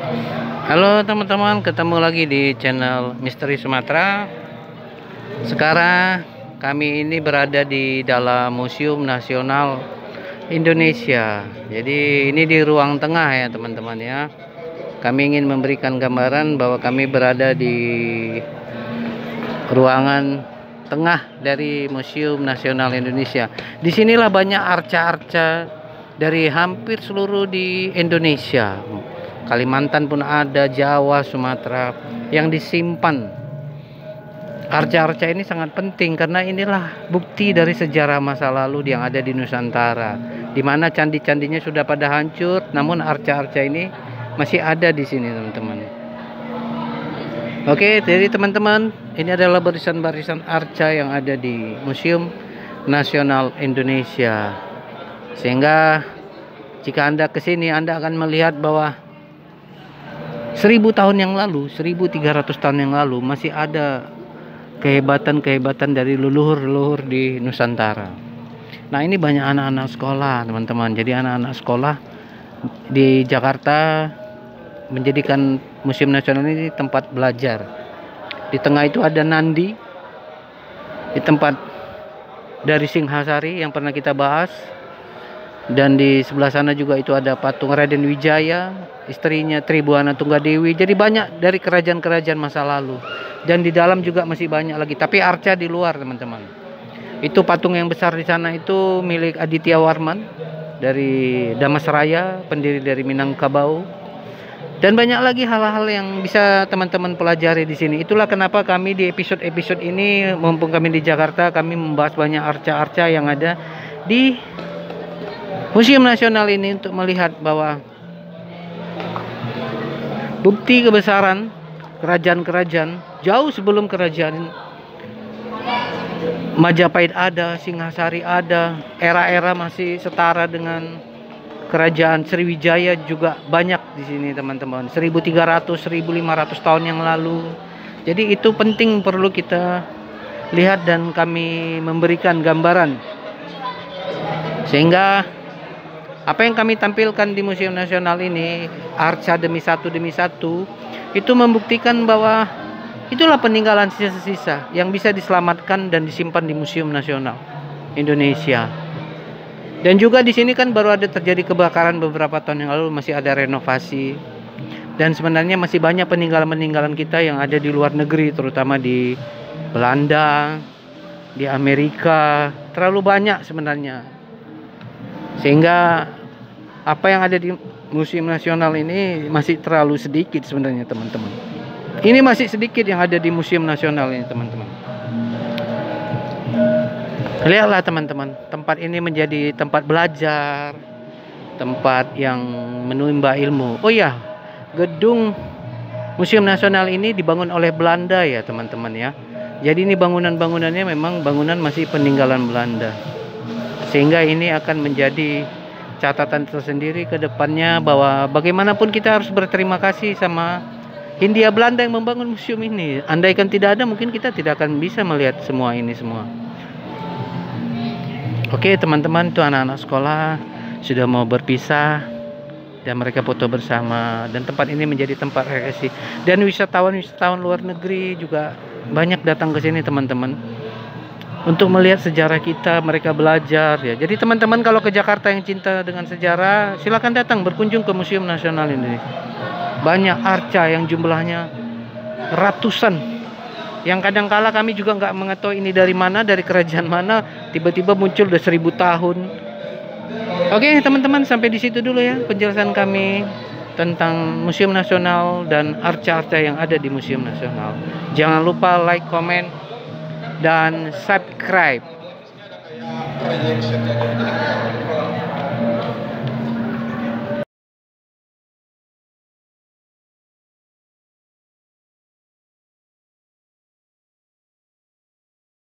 Halo teman-teman, ketemu lagi di channel Misteri Sumatera. Sekarang kami ini berada di dalam Museum Nasional Indonesia. Jadi ini di ruang tengah ya teman-teman ya. Kami ingin memberikan gambaran bahwa kami berada di ruangan tengah dari Museum Nasional Indonesia. Disinilah banyak arca-arca dari hampir seluruh di Indonesia. Kalimantan pun ada, Jawa, Sumatera yang disimpan. Arca-arca ini sangat penting karena inilah bukti dari sejarah masa lalu yang ada di Nusantara, di mana candi-candinya sudah pada hancur, namun arca-arca ini masih ada di sini teman-teman. Oke, jadi teman-teman, ini adalah barisan-barisan arca yang ada di Museum Nasional Indonesia. Sehingga jika Anda ke sini, Anda akan melihat bahwa 1000 tahun yang lalu, 1300 tahun yang lalu masih ada kehebatan-kehebatan dari leluhur-leluhur di Nusantara. Nah, ini banyak anak-anak sekolah, teman-teman. Jadi anak-anak sekolah di Jakarta menjadikan Museum Nasional ini tempat belajar. Di tengah itu ada Nandi, di tempat dari Singhasari yang pernah kita bahas. Dan di sebelah sana juga itu ada patung Raden Wijaya, istrinya Tribuana Tunggadewi. Jadi banyak dari kerajaan-kerajaan masa lalu. Dan di dalam juga masih banyak lagi. Tapi arca di luar, teman-teman. Itu patung yang besar di sana itu milik Aditya Warman dari Damasraya, pendiri dari Minangkabau. Dan banyak lagi hal-hal yang bisa teman-teman pelajari di sini. Itulah kenapa kami di episode-episode ini, mumpung kami di Jakarta, kami membahas banyak arca-arca yang ada di Museum Nasional ini untuk melihat bahwa bukti kebesaran kerajaan-kerajaan jauh sebelum kerajaan Majapahit ada, Singhasari ada, era-era masih setara dengan kerajaan Sriwijaya juga banyak di sini teman-teman. 1300, 1500 tahun yang lalu. Jadi itu penting perlu kita lihat dan kami memberikan gambaran. Sehingga apa yang kami tampilkan di Museum Nasional ini, arca demi satu, itu membuktikan bahwa itulah peninggalan sisa-sisa yang bisa diselamatkan dan disimpan di Museum Nasional Indonesia. Dan juga di sini kan baru ada terjadi kebakaran beberapa tahun yang lalu, masih ada renovasi. Dan sebenarnya masih banyak peninggalan-peninggalan kita yang ada di luar negeri, terutama di Belanda, di Amerika, terlalu banyak sebenarnya. Sehingga apa yang ada di Museum Nasional ini masih terlalu sedikit sebenarnya teman-teman. Ini masih sedikit yang ada di Museum Nasional ini teman-teman. Lihatlah teman-teman, tempat ini menjadi tempat belajar, tempat yang menimba ilmu. Oh ya, gedung Museum Nasional ini dibangun oleh Belanda ya teman-teman ya. Jadi ini bangunan-bangunannya memang bangunan masih peninggalan Belanda. Sehingga ini akan menjadi catatan tersendiri ke depannya bahwa bagaimanapun kita harus berterima kasih sama Hindia Belanda yang membangun museum ini. Andaikan tidak ada, mungkin kita tidak akan bisa melihat semua ini semua. Oke teman-teman, itu anak-anak sekolah sudah mau berpisah dan mereka foto bersama. Dan tempat ini menjadi tempat rekreasi. Dan wisatawan-wisatawan luar negeri juga banyak datang ke sini teman-teman, untuk melihat sejarah kita, mereka belajar ya. Jadi teman-teman kalau ke Jakarta yang cinta dengan sejarah, silakan datang berkunjung ke Museum Nasional Indonesia. Banyak arca yang jumlahnya ratusan, yang kadangkala kami juga nggak mengetahui ini dari mana, dari kerajaan mana, tiba-tiba muncul udah 1000 tahun. Oke teman-teman, sampai di situ dulu ya penjelasan kami tentang Museum Nasional dan arca-arca yang ada di Museum Nasional. Jangan lupa like, comment, dan subscribe.